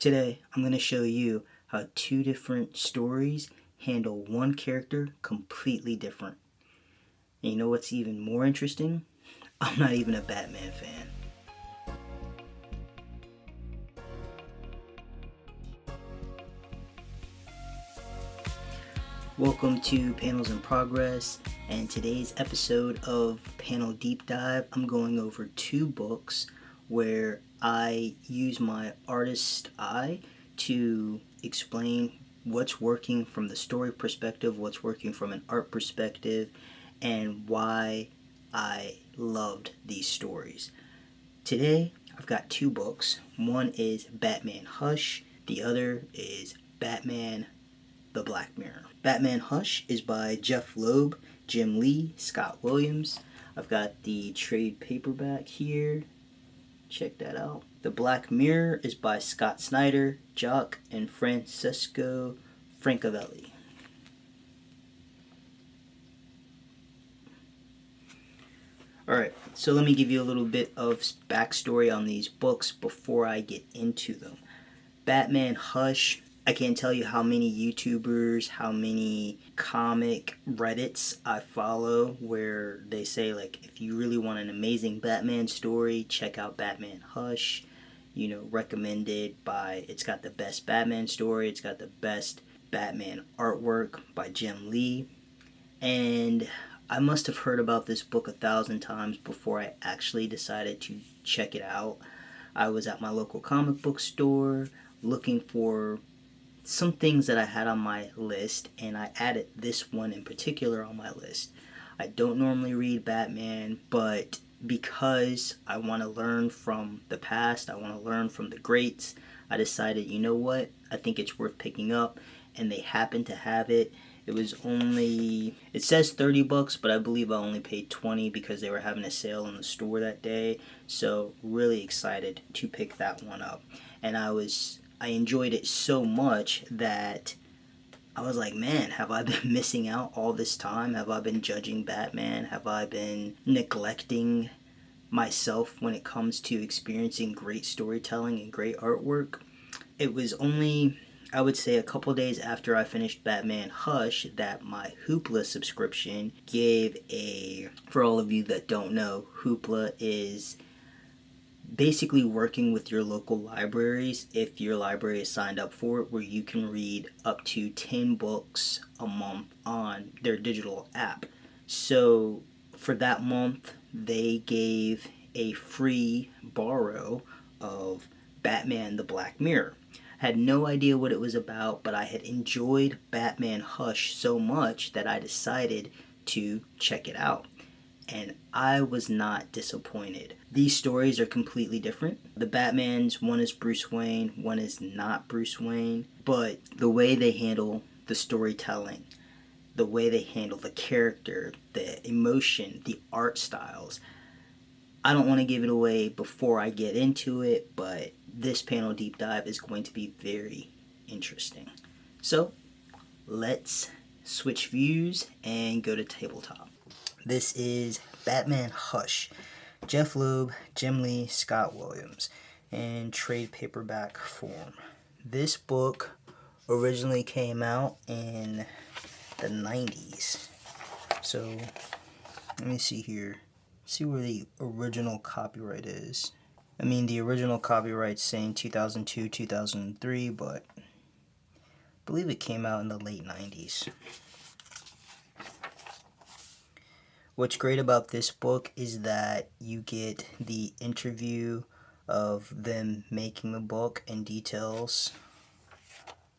Today, I'm going to show you how two different stories handle one character completely different. And you know what's even more interesting? I'm not even a Batman fan. Welcome to Panels in Progress, and today's episode of Panel Deep Dive, I'm going over two books where I use my artist eye to explain what's working from the story perspective, what's working from an art perspective, and why I loved these stories. Today, I've got two books. One is Batman Hush, the other is Batman the Black Mirror. Batman Hush is by Jeff Loeb, Jim Lee, Scott Williams. I've got the trade paperback here. Check that out. The Black Mirror is by Scott Snyder, Jock, and Francesco Francavelli. Alright, so let me give you a little bit of backstory on these books before I get into them. Batman Hush, I can't tell you how many YouTubers, how many comic Reddits I follow where they say, like, if you really want an amazing Batman story, check out Batman Hush. You know, recommended by, it's got the best Batman story, it's got the best Batman artwork by Jim Lee. And I must have heard about this book 1,000 times before I actually decided to check it out. I was at my local comic book store looking for some things that I had on my list, and I added this one in particular on my list. I don't normally read Batman, but because I want to learn from the past, I want to learn from the greats, I decided, you know what, I think it's worth picking up, and they happened to have it. It was only, it says $30, but I believe I only paid $20 because they were having a sale in the store that day. So really excited to pick that one up. And I enjoyed it so much that I was like, man, have I been missing out all this time? Have I been judging Batman? Have I been neglecting myself when it comes to experiencing great storytelling and great artwork? It was only, I would say, a couple days after I finished Batman Hush that my Hoopla subscription gave a, for all of you that don't know, Hoopla is basically working with your local libraries, if your library is signed up for it, where you can read up to 10 books a month on their digital app. So for that month, they gave a free borrow of Batman the Black Mirror. I had no idea what it was about, but I had enjoyed Batman Hush so much that I decided to check it out. And I was not disappointed. These stories are completely different. The Batmans, one is Bruce Wayne, one is not Bruce Wayne. But the way they handle the storytelling, the way they handle the character, the emotion, the art styles, I don't want to give it away before I get into it, but this panel deep dive is going to be very interesting. So, let's switch views and go to tabletop. This is Batman Hush, Jeff Loeb, Jim Lee, Scott Williams, in trade paperback form. This book originally came out in the 90s. So, let me see here. See where the original copyright is. I mean, the original copyright's saying 2002, 2003, but I believe it came out in the late 90s. What's great about this book is that you get the interview of them making the book and details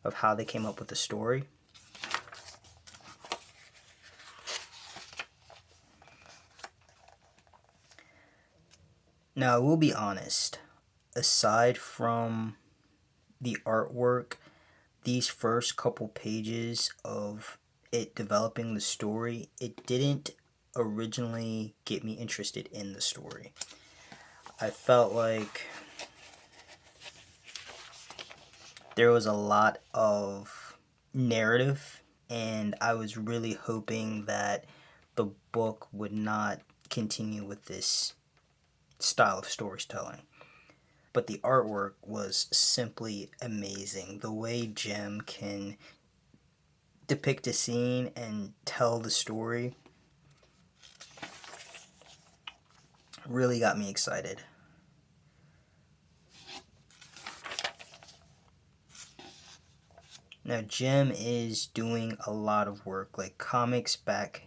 of how they came up with the story. Now, I will be honest, aside from the artwork, these first couple pages of it developing the story, it didn't originally get me interested in the story. I felt like there was a lot of narrative, and I was really hoping that the book would not continue with this style of storytelling. but the artwork was simply amazing. The way Jim can depict a scene and tell the story really got me excited. Now, Jim is doing a lot of work. Like, comics back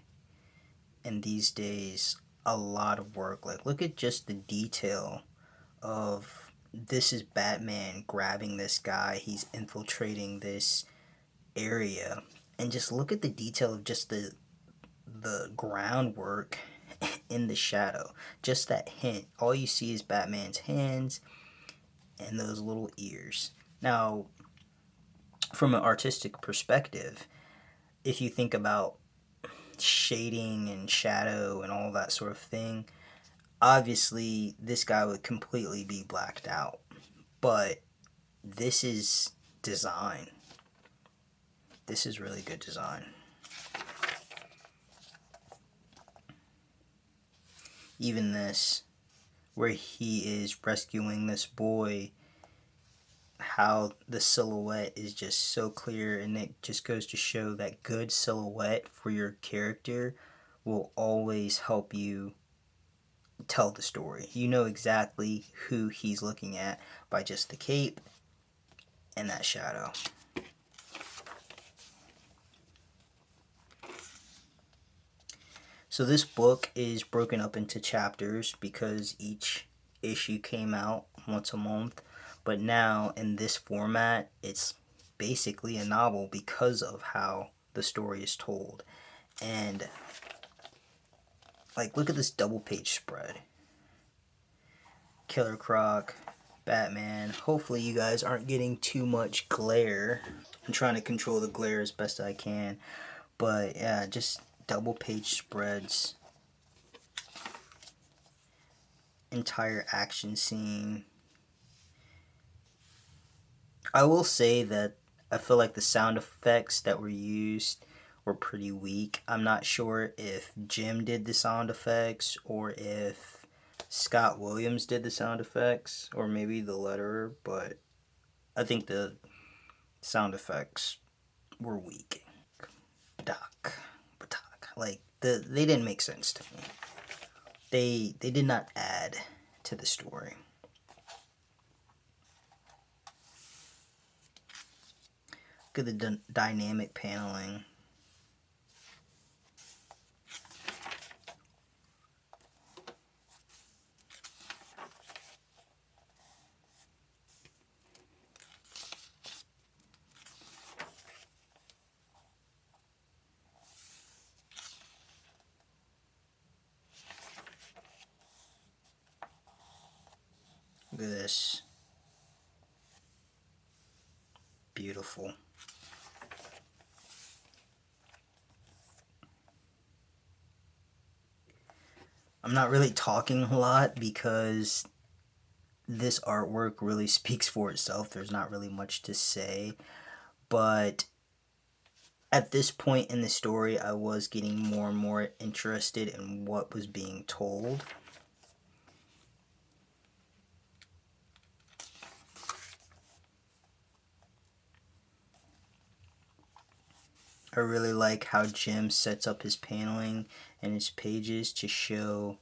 in these days, a lot of work. Like, look at just the detail of this is Batman grabbing this guy. He's infiltrating this area. And just look at the detail of just the groundwork in the shadow. Just that hint. All you see is Batman's hands and those little ears. Now, from an artistic perspective, if you think about shading and shadow and all that sort of thing, obviously this guy would completely be blacked out. But this is design. This is really good design. Even this, where he is rescuing this boy, how the silhouette is just so clear, and it just goes to show that good silhouette for your character will always help you tell the story. You know exactly who he's looking at by just the cape and that shadow. So this book is broken up into chapters because each issue came out once a month. But now in this format, it's basically a novel because of how the story is told. And like, look at this double page spread. Killer Croc, Batman. Hopefully you guys aren't getting too much glare. I'm trying to control the glare as best I can. But yeah, just double page spreads. Entire action scene. I will say that I feel like the sound effects that were used were pretty weak. I'm not sure if Jim did the sound effects or if Scott Williams did the sound effects, or maybe the letterer, but I think the sound effects were weak. Batak. Like, they didn't make sense to me. They did not add to the story. Look at the dynamic paneling. Look at this. Beautiful. I'm not really talking a lot because this artwork really speaks for itself. There's not really much to say. But at this point in the story, I was getting more and more interested in what was being told. I really like how Jim sets up his paneling and his pages to show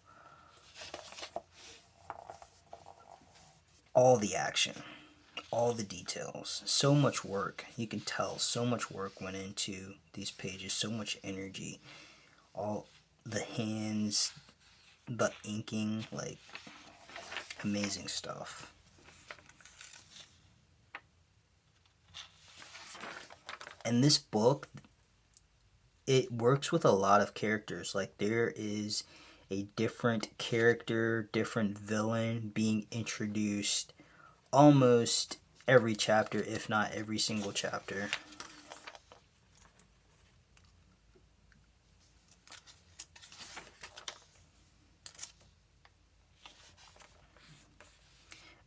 all the action, all the details. So much work. You can tell so much work went into these pages, so much energy. All the hands, the inking, like, amazing stuff. And this book, it works with a lot of characters. Like, there is a different character, different villain being introduced almost every chapter, if not every single chapter.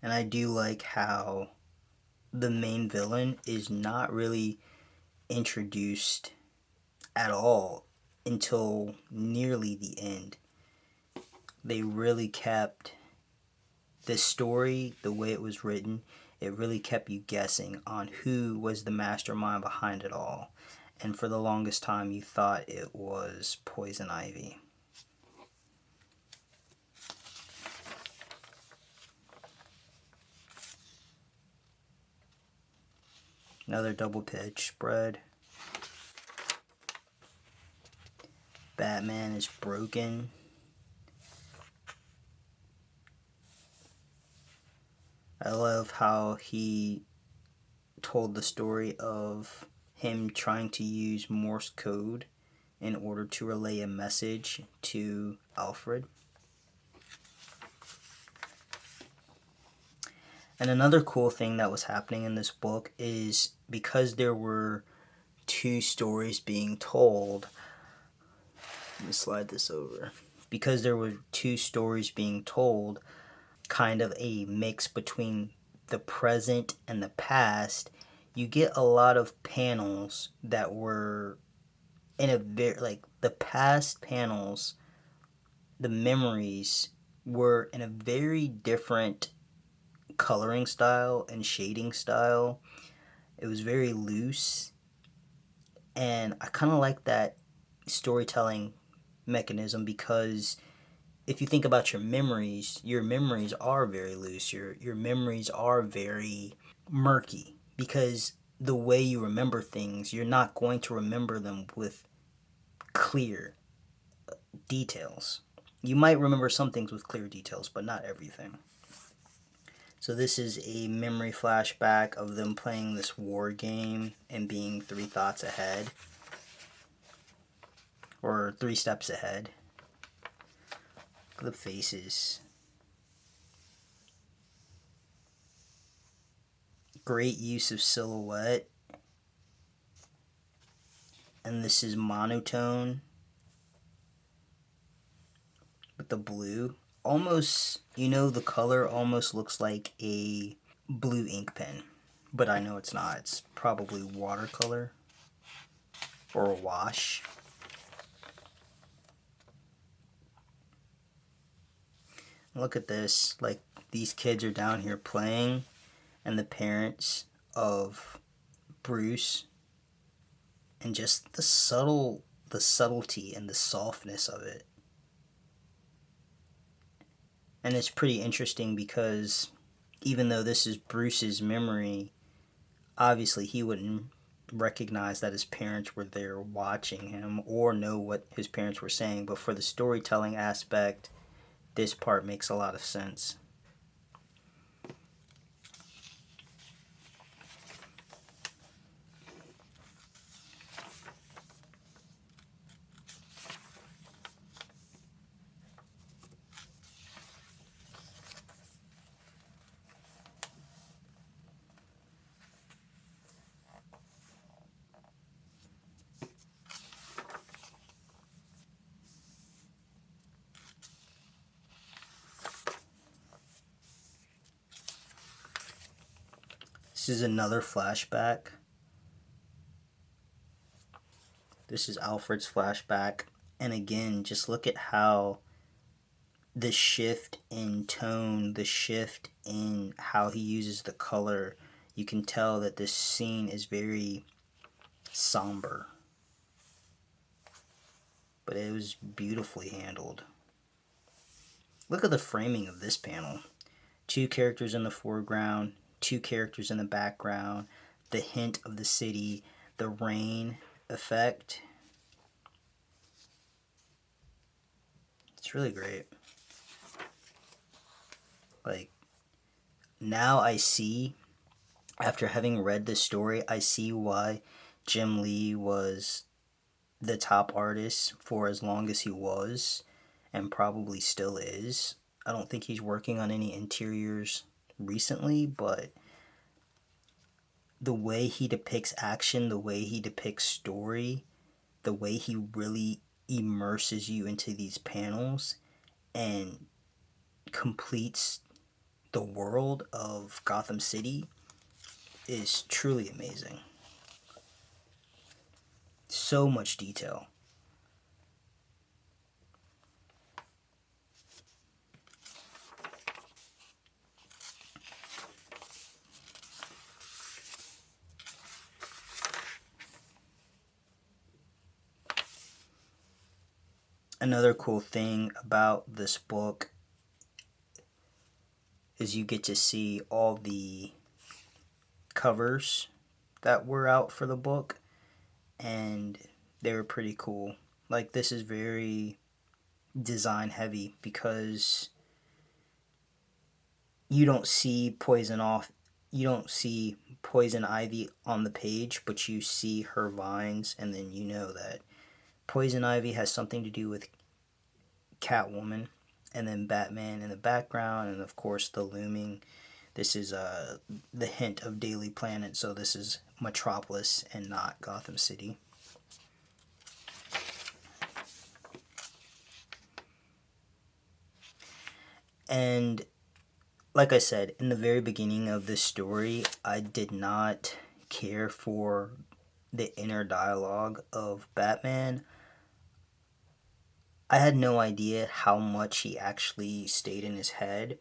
And I do like how the main villain is not really introduced at all until nearly the end. They really kept This story, the way it was written, it really kept you guessing on who was the mastermind behind it all. And for the longest time, you thought it was Poison Ivy. Another double page spread. Batman is broken. I love how he told the story of him trying to use Morse code in order to relay a message to Alfred. And another cool thing that was happening in this book is because there were two stories being told. Let me slide this over. Because there were two stories being told, kind of a mix between the present and the past, you get a lot of panels that were in a very, like, the past panels, the memories were in a very different coloring style and shading style. It was very loose, and I kind of like that storytelling mechanism, because if you think about your memories are very loose. Your memories are very murky, because the way you remember things, you're not going to remember them with clear details. You might remember some things with clear details, but not everything. So this is a memory flashback of them playing this war game and being 3 thoughts ahead, or 3 steps ahead. Look at the faces. Great use of silhouette. And this is monotone with the blue. Almost, the color almost looks like a blue ink pen, but I know it's not. It's probably watercolor or a wash. Look at this. Like, these kids are down here playing, and the parents of Bruce, and just the subtlety and the softness of it. And it's pretty interesting because even though this is Bruce's memory, obviously he wouldn't recognize that his parents were there watching him or know what his parents were saying. But for the storytelling aspect, this part makes a lot of sense. This is another flashback. This is Alfred's flashback. And again, just look at how the shift in tone, the shift in how he uses the color, you can tell that this scene is very somber. But it was beautifully handled. Look at the framing of this panel. 2 characters in the foreground, 2 characters in the background, the hint of the city, the rain effect. It's really great. Like, now I see, after having read this story, I see why Jim Lee was the top artist for as long as he was, and probably still is. I don't think he's working on any interiors recently, but the way he depicts action, the way he depicts story, the way he really immerses you into these panels and completes the world of Gotham City is truly amazing. So much detail. Another cool thing about this book is you get to see all the covers that were out for the book, and they were pretty cool. Like, this is very design heavy because you don't see poison ivy on the page, but you see her vines, and then you know that poison ivy has something to do with Catwoman, and then Batman in the background, and of course the looming. This is the hint of Daily Planet, so this is Metropolis and not Gotham City. And like I said, in the very beginning of this story, I did not care for the inner dialogue of Batman. I had no idea how much he actually stayed in his head.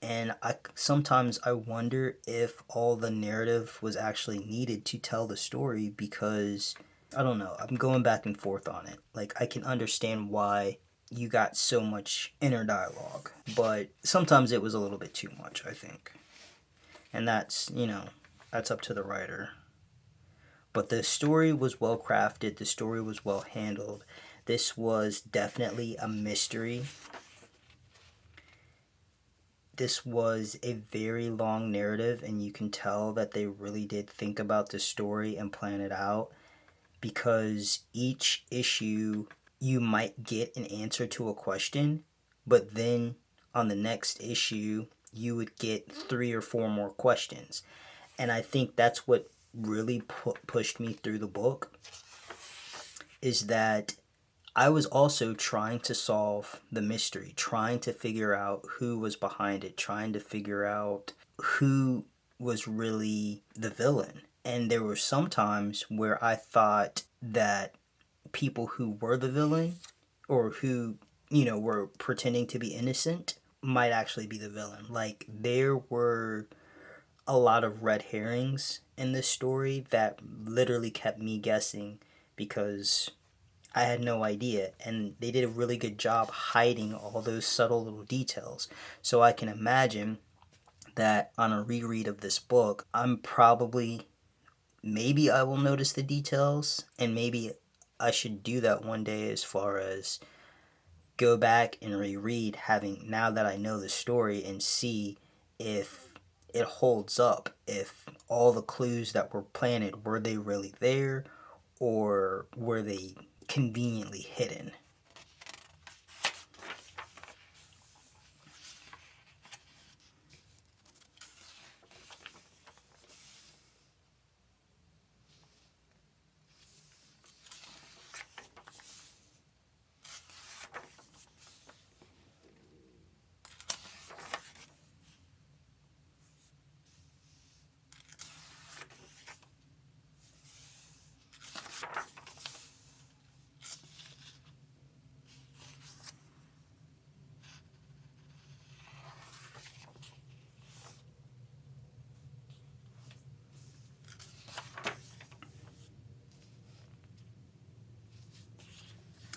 And sometimes I wonder if all the narrative was actually needed to tell the story, because I don't know, I'm going back and forth on it. Like, I can understand why you got so much inner dialogue, but sometimes it was a little bit too much, I think. And that's up to the writer. But the story was well crafted, the story was well handled. This was definitely a mystery. This was a very long narrative, and you can tell that they really did think about the story and plan it out, because each issue you might get an answer to a question, but then on the next issue you would get 3 or 4 more questions. And I think that's what really pushed me through the book, is that I was also trying to solve the mystery, trying to figure out who was behind it, trying to figure out who was really the villain. And there were some times where I thought that people who were the villain, or who, were pretending to be innocent, might actually be the villain. Like, there were a lot of red herrings in this story that literally kept me guessing, because I had no idea, and they did a really good job hiding all those subtle little details. So I can imagine that on a reread of this book, maybe I will notice the details, and maybe I should do that one day, as far as go back and reread, now that I know the story, and see if it holds up, if all the clues that were planted, were they really there, or were they conveniently hidden.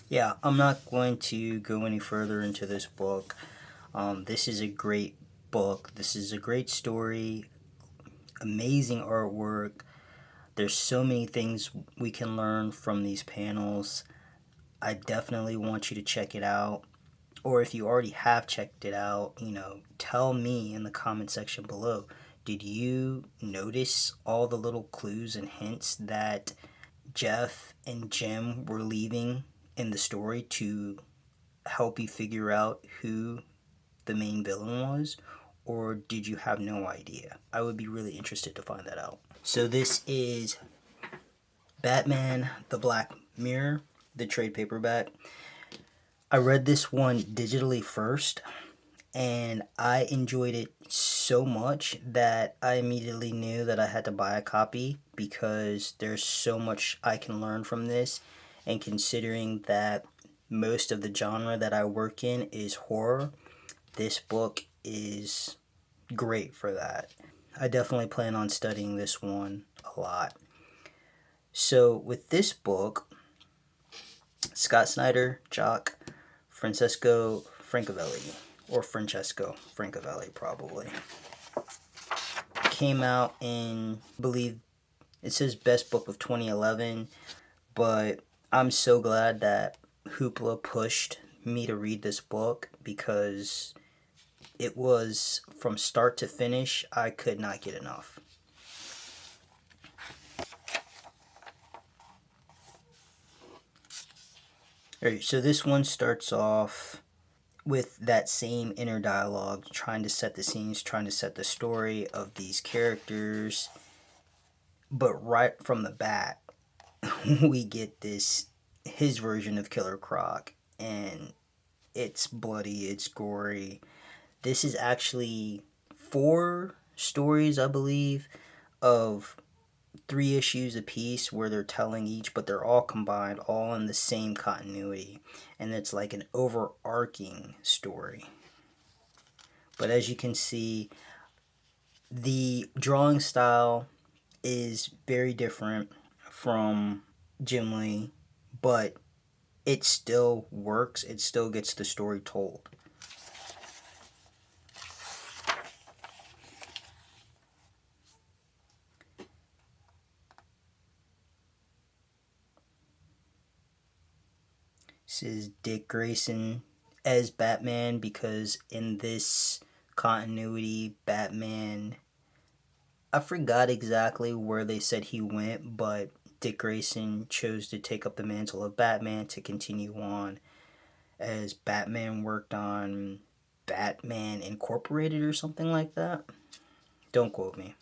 Yeah, I'm not going to go any further into this book. This is a great book. This is a great story. Amazing artwork. There's so many things we can learn from these panels. I definitely want you to check it out. Or if you already have checked it out, tell me in the comment section below. Did you notice all the little clues and hints that Jeff and Jim were leaving in the story to help you figure out who the main villain was? Or did you have no idea? I would be really interested to find that out. So this is Batman the Black Mirror, the trade paperback. I read this one digitally first, and I enjoyed it so much that I immediately knew that I had to buy a copy, because there's so much I can learn from this. And considering that most of the genre that I work in is horror, this book is great for that. I definitely plan on studying this one a lot. So with this book, Scott Snyder, Jock, Francesco Francavelli, or Francesco Francavelli probably. Came out in, I believe it says best book of 2011, but I'm so glad that Hoopla pushed me to read this book, because it was, from start to finish, I could not get enough. Alright, so this one starts off with that same inner dialogue, trying to set the scenes, trying to set the story of these characters. But right from the bat, we get his version of Killer Croc, and it's bloody, it's gory. This is actually 4 stories, I believe, of 3 issues apiece where they're telling each, but they're all combined, all in the same continuity, and it's like an overarching story. But as you can see, the drawing style is very different from Jim Lee, but it still works, it still gets the story told. This is Dick Grayson as Batman, because in this continuity, Batman, I forgot exactly where they said he went, but Dick Grayson chose to take up the mantle of Batman to continue on, as Batman worked on Batman Incorporated or something like that. Don't quote me.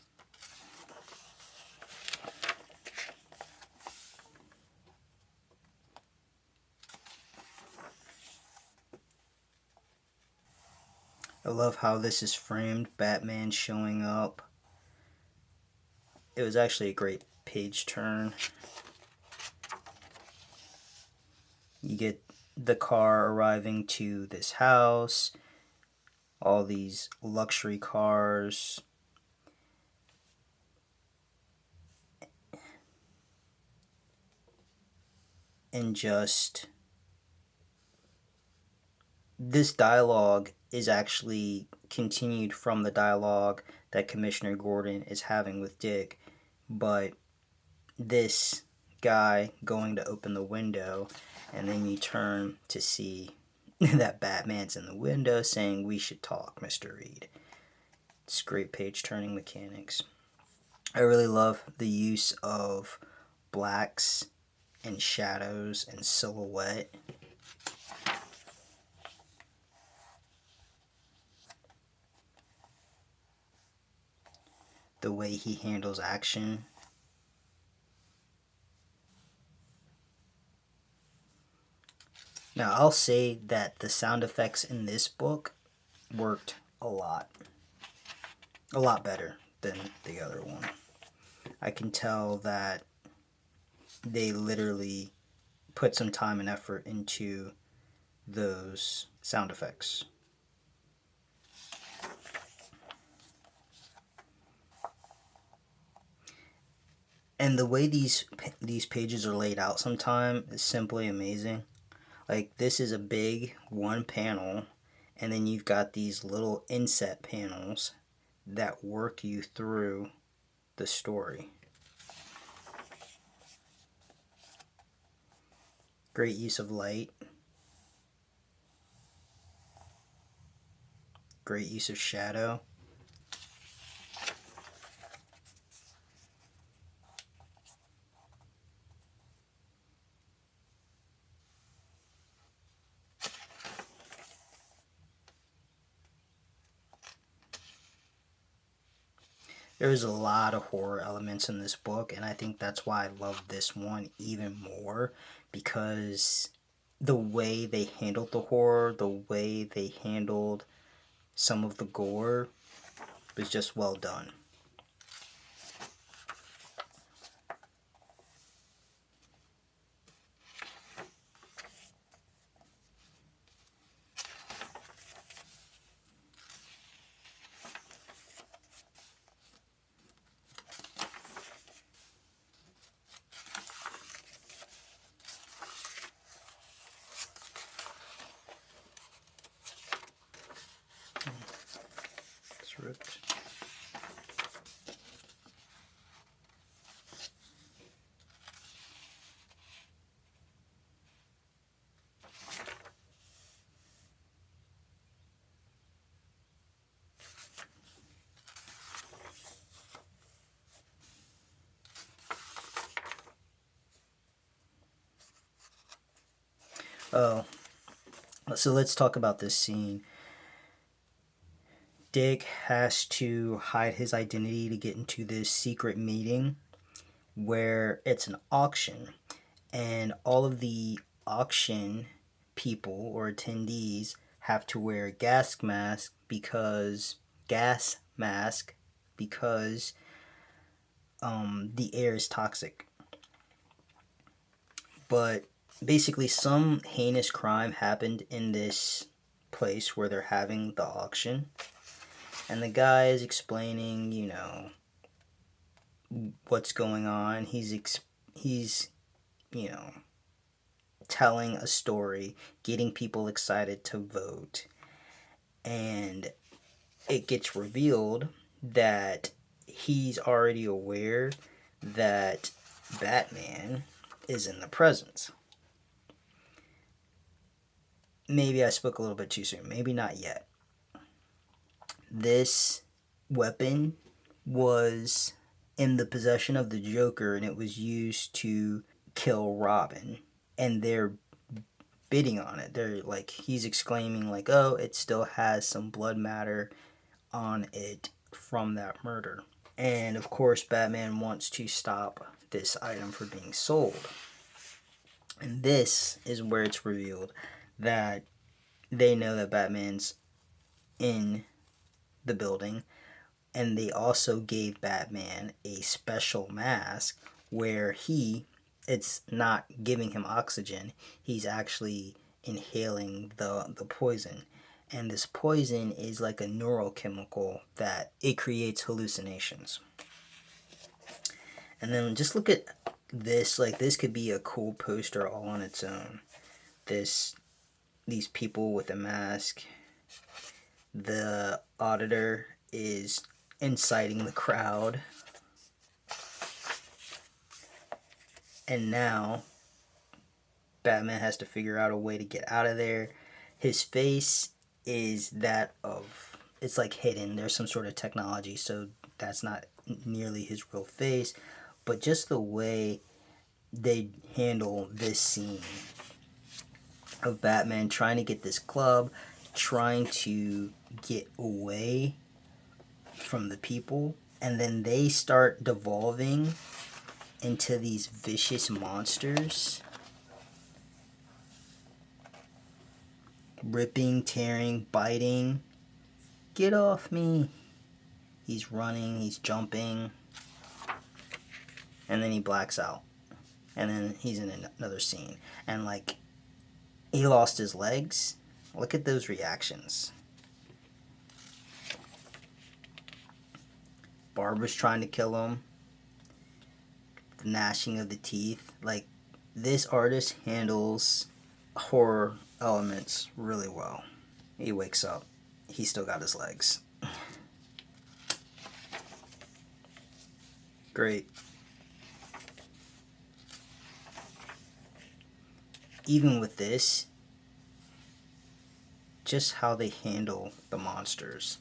I love how this is framed, Batman showing up. It was actually a great page turn. You get the car arriving to this house, all these luxury cars. And just, this dialogue is actually continued from the dialogue that Commissioner Gordon is having with Dick, but this guy going to open the window, and then you turn to see that Batman's in the window saying, "We should talk, Mr. Reed." It's great page turning mechanics. I really love the use of blacks and shadows and silhouette. The way he handles action. Now, I'll say that the sound effects in this book worked a lot better than the other one. I can tell that they literally put some time and effort into those sound effects. And the way these pages are laid out sometimes is simply amazing. Like, this is a big one panel, and then you've got these little inset panels that work you through the story. Great use of light. Great use of shadow. There's a lot of horror elements in this book, and I think that's why I love this one even more, because the way they handled the horror, the way they handled some of the gore was just well done. Oh, so let's talk about this scene. Dick has to hide his identity to get into this secret meeting where it's an auction, and all of the auction people or attendees have to wear a gas mask because the air is toxic. But basically, some heinous crime happened in this place where they're having the auction, and the guy is explaining, what's going on. He's telling a story, getting people excited to vote, and it gets revealed that he's already aware that Batman is in the presence. Maybe I spoke a little bit too soon. Maybe not yet. This weapon was in the possession of the Joker, and it was used to kill Robin. And they're bidding on it. They're like, he's exclaiming like, oh, it still has some blood matter on it from that murder. And of course, Batman wants to stop this item from being sold. And this is where it's revealed that they know that Batman's in the building, and they also gave Batman a special mask where it's not giving him oxygen, he's actually inhaling the poison. And this poison is like a neurochemical that it creates hallucinations. And then just look at this, like this could be a cool poster all on its own. These people with a mask. The auditor is inciting the crowd. And now Batman has to figure out a way to get out of there. His face is it's like hidden. There's some sort of technology, so that's not nearly his real face. But just the way they handle this scene of Batman trying to get this club, trying to get away from the people, and then they start devolving into these vicious monsters, ripping, tearing, biting. Get off me. He's running, he's jumping, and then he blacks out, and then he's in another scene, and like he lost his legs. Look at those reactions. Barbara's trying to kill him. The gnashing of the teeth. Like, this artist handles horror elements really well. He wakes up. He's still got his legs. Great. Even with this, just how they handle the monsters,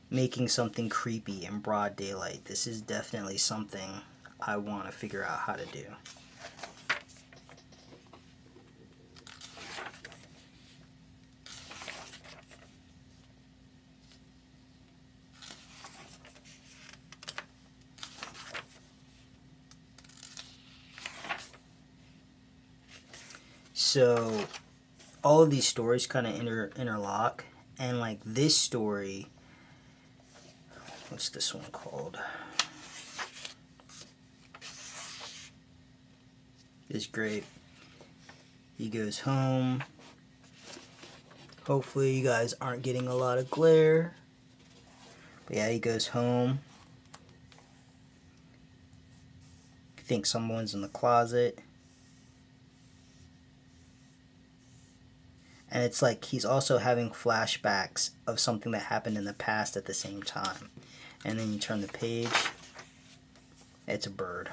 making something creepy in broad daylight. This is definitely something I want to figure out how to do. So all of these stories kind of interlock, and like this story, what's this one called? It's great. He goes home. Hopefully you guys aren't getting a lot of glare. But yeah, he goes home. I think someone's in the closet. And it's like he's also having flashbacks of something that happened in the past at the same time. And then you turn the page. It's a bird.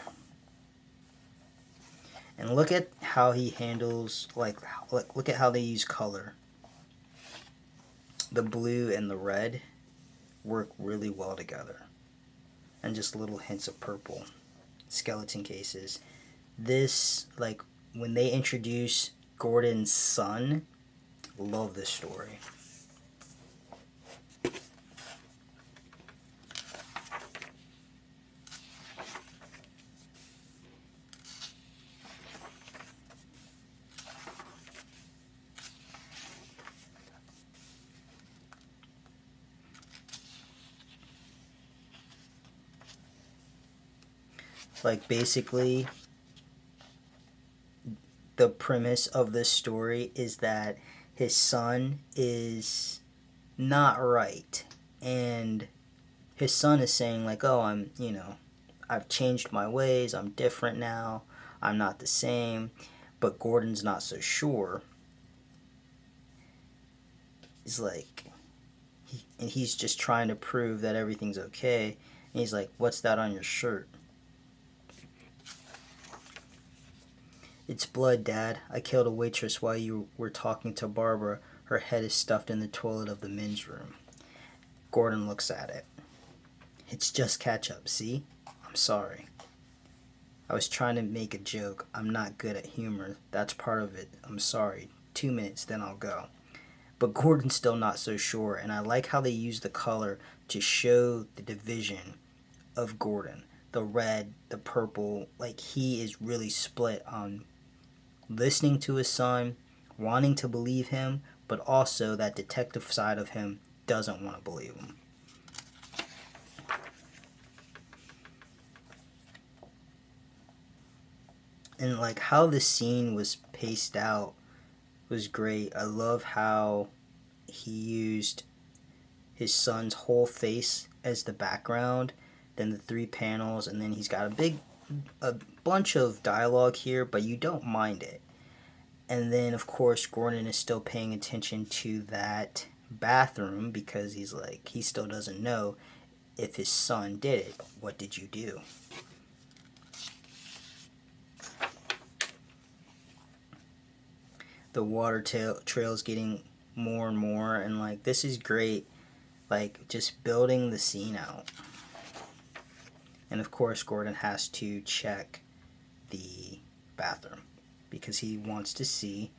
And look at how he handles, look at how they use color. The blue and the red work really well together. And just little hints of purple. Skeleton cases. This, like, when they introduce Gordon's son. Love this story. Like, basically, the premise of this story is that his son is not right. And his son is saying, like, oh, I've changed my ways. I'm different now. I'm not the same. But Gordon's not so sure. He's like, he's just trying to prove that everything's okay. And he's like, what's that on your shirt? It's blood, Dad. I killed a waitress while you were talking to Barbara. Her head is stuffed in the toilet of the men's room. Gordon looks at it. It's just ketchup, see? I'm sorry. I was trying to make a joke. I'm not good at humor. That's part of it. I'm sorry. 2 minutes, then I'll go. But Gordon's still not so sure, and I like how they use the color to show the division of Gordon. The red, the purple, like he is really split on listening to his son, wanting to believe him, but also that detective side of him doesn't want to believe him. And like how the scene was paced out was great. I love how he used his son's whole face as the background, then the 3 panels, and then he's got a bunch of dialogue here, but you don't mind it. And then, of course, Gordon is still paying attention to that bathroom because he's like, he still doesn't know if his son did it. What did you do? The water trail's getting more and more, and like, this is great. Like, just building the scene out. And of course, Gordon has to check the bathroom because he wants to see,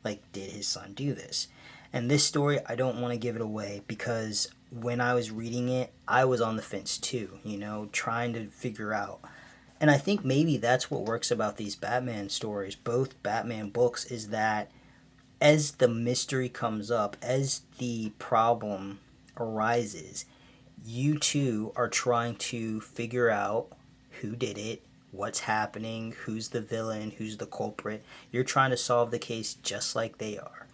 like, did his son do this? And this story, I don't want to give it away because when I was reading it, I was on the fence too, trying to figure out. And I think maybe that's what works about these Batman stories, both Batman books, is that as the mystery comes up, as the problem arises, you too are trying to figure out who did it, what's happening, who's the villain, who's the culprit. You're trying to solve the case just like they are.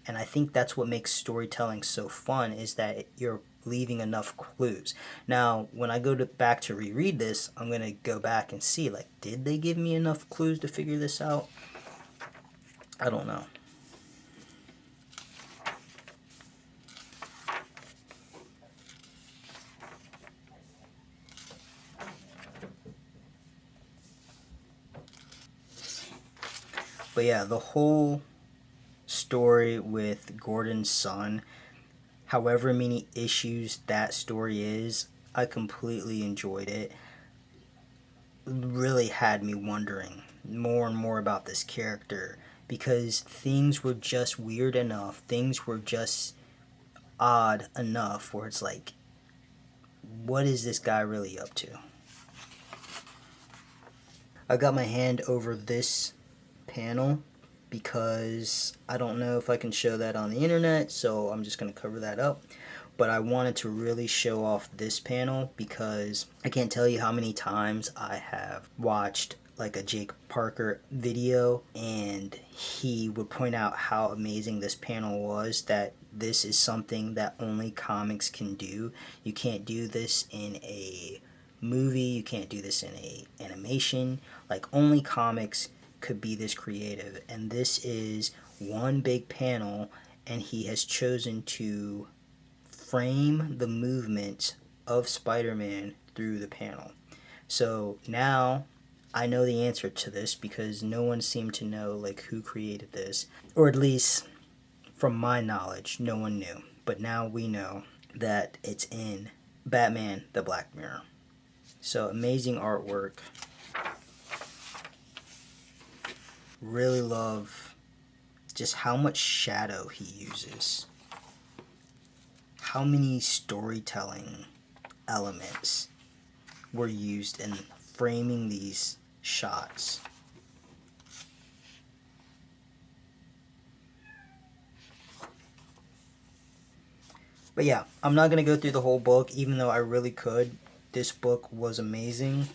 And I think that's what makes storytelling so fun, is that you're leaving enough clues. Now, when I go back to reread this, I'm going to go back and see, like, did they give me enough clues to figure this out? I don't know. But yeah, the whole story with Gordon's son, however many issues that story is, I completely enjoyed it. Really had me wondering more and more about this character because things were just weird enough, things were just odd enough where it's like, what is this guy really up to? I got my hand over this panel because I don't know if I can show that on the internet, so I'm just going to cover that up. But I wanted to really show off this panel because I can't tell you how many times I have watched like a Jake Parker video and he would point out how amazing this panel was, that this is something that only comics can do. You can't do this in a movie, you can't do this in a animation, like only comics could be this creative. And this is one big panel, and he has chosen to frame the movement of Spider-Man through the panel. So now I know the answer to this because no one seemed to know like who created this, or at least from my knowledge no one knew, but now we know that it's in Batman the Black Mirror. So amazing artwork. Really love just how much shadow he uses. How many storytelling elements were used in framing these shots. But yeah, I'm not going to go through the whole book, even though I really could. This book was amazing.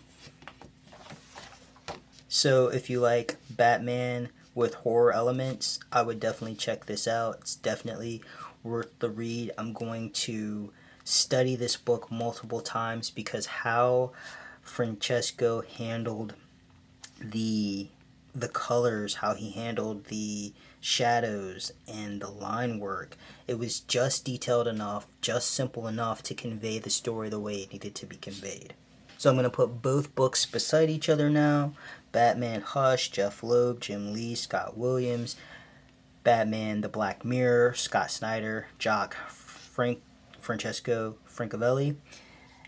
So if you like Batman with horror elements, I would definitely check this out. It's definitely worth the read. I'm going to study this book multiple times because how Francesco handled the colors, how he handled the shadows and the line work, it was just detailed enough, just simple enough to convey the story the way it needed to be conveyed. So I'm going to put both books beside each other now. Batman Hush, Jeff Loeb, Jim Lee, Scott Williams. Batman The Black Mirror, Scott Snyder, Francesco Francaveli.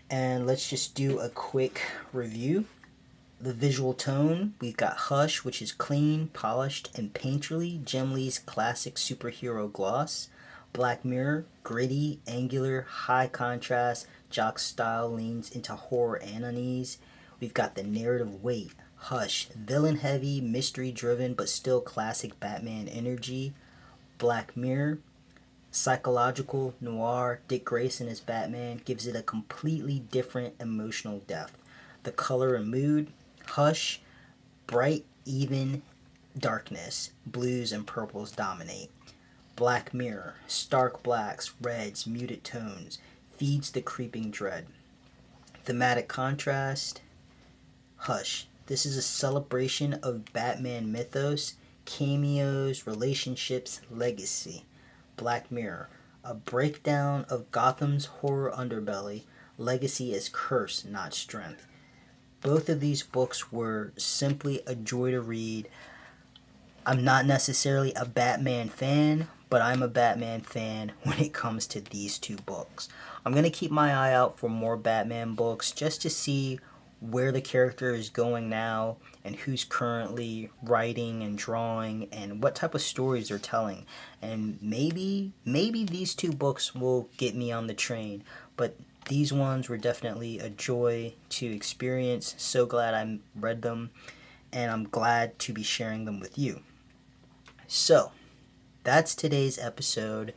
And let's just do a quick review. The visual tone, we've got Hush, which is clean, polished, and painterly. Jim Lee's classic superhero gloss. Black Mirror, gritty, angular, high contrast. Jock's style leans into horror and unease. We've got the narrative weight. Hush, villain heavy, mystery driven, but still classic Batman energy. Black Mirror, psychological noir. Dick Grayson as Batman gives it a completely different emotional depth. The color and mood. Hush, bright, even darkness. Blues and purples dominate. Black Mirror, stark blacks, reds, muted tones. Feeds the creeping dread. Thematic contrast. Hush, this is a celebration of Batman mythos, cameos, relationships, legacy. Black Mirror, a breakdown of Gotham's horror underbelly. Legacy as curse, not strength. Both of these books were simply a joy to read. I'm not necessarily a Batman fan, but I'm a Batman fan when it comes to these two books. I'm going to keep my eye out for more Batman books just to see where the character is going now and who's currently writing and drawing and what type of stories they're telling. And maybe these two books will get me on the train, but these ones were definitely a joy to experience. So glad I read them, and I'm glad to be sharing them with you. So, that's today's episode.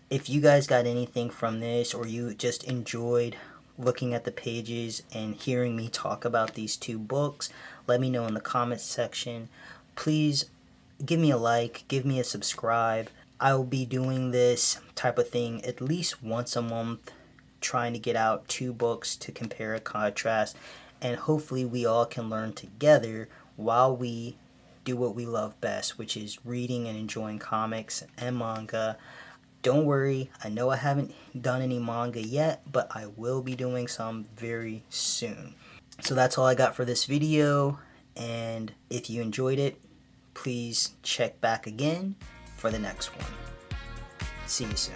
If you guys got anything from this, or you just enjoyed looking at the pages and hearing me talk about these two books, let me know in the comments section. Please give me a like, give me a subscribe. I will be doing this type of thing at least once a month, trying to get out two books to compare and contrast, and hopefully we all can learn together while we do what we love best, which is reading and enjoying comics and manga. Don't worry, I know I haven't done any manga yet, but I will be doing some very soon. So that's all I got for this video, and if you enjoyed it, please check back again for the next one. See you soon.